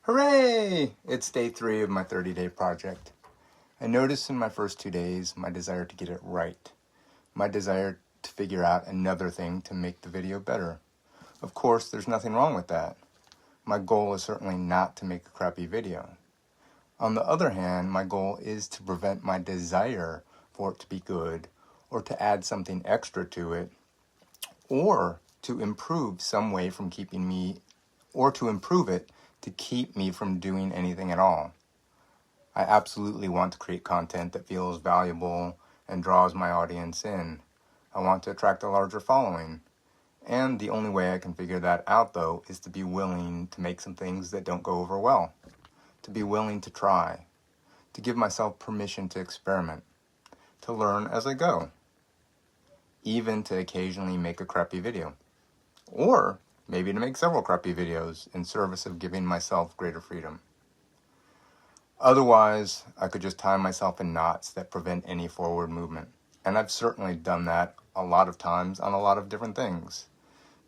Hooray! It's day 3 of my 30-day project. I noticed in my first 2 days my desire to get it right. My desire to figure out another thing to make the video better. Of course, there's nothing wrong with that. My goal is certainly not to make a crappy video. On the other hand, my goal is to prevent my desire for it to be good, or to add something extra to it, or to improve some way from keeping me, or to improve it to keep me from doing anything at all. I absolutely want to create content that feels valuable and draws my audience in. I want to attract a larger following. And the only way I can figure that out, though, is to be willing to make some things that don't go over well. To be willing to try. To give myself permission to experiment. To learn as I go. Even to occasionally make a crappy video. Or maybe to make several crappy videos in service of giving myself greater freedom. Otherwise, I could just tie myself in knots that prevent any forward movement. And I've certainly done that a lot of times on a lot of different things,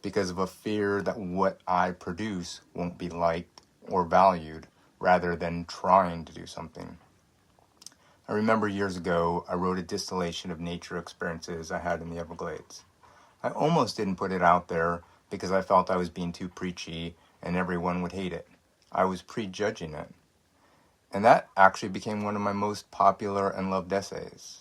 because of a fear that what I produce won't be liked or valued, rather than trying to do something. I remember years ago, I wrote a distillation of nature experiences I had in the Everglades. I almost didn't put it out there because I felt I was being too preachy and everyone would hate it. I was prejudging it. And that actually became one of my most popular and loved essays.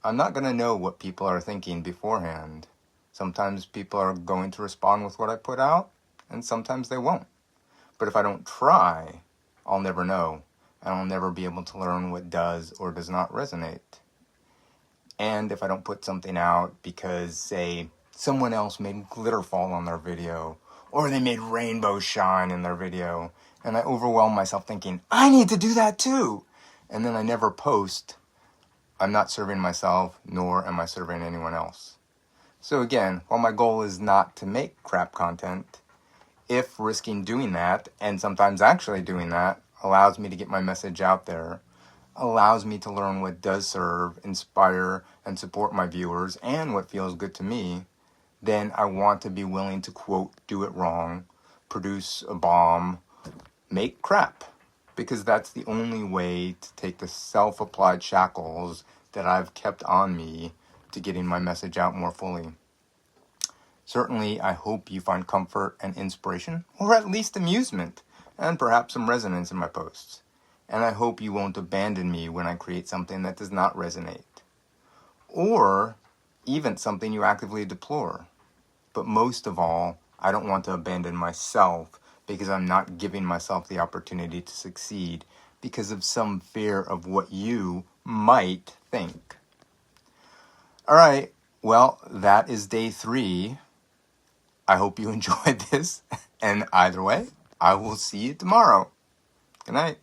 I'm not going to know what people are thinking beforehand. Sometimes people are going to respond with what I put out, and sometimes they won't. But if I don't try, I'll never know, and I'll never be able to learn what does or does not resonate. And if I don't put something out because, say, someone else made glitter fall on their video, or they made rainbows shine in their video, and I overwhelm myself thinking, I need to do that too, and then I never post, I'm not serving myself, nor am I serving anyone else. So again, while my goal is not to make crap content, if risking doing that, and sometimes actually doing that, allows me to get my message out there, allows me to learn what does serve, inspire, and support my viewers, and what feels good to me, then I want to be willing to, quote, do it wrong, produce a bomb, make crap. Because that's the only way to take the self-applied shackles that I've kept on me to getting my message out more fully. Certainly, I hope you find comfort and inspiration, or at least amusement, and perhaps some resonance in my posts. And I hope you won't abandon me when I create something that does not resonate. Or even something you actively deplore. But most of all, I don't want to abandon myself because I'm not giving myself the opportunity to succeed because of some fear of what you might think. All right, well, that is day 3. I hope you enjoyed this, and either way, I will see you tomorrow. Good night.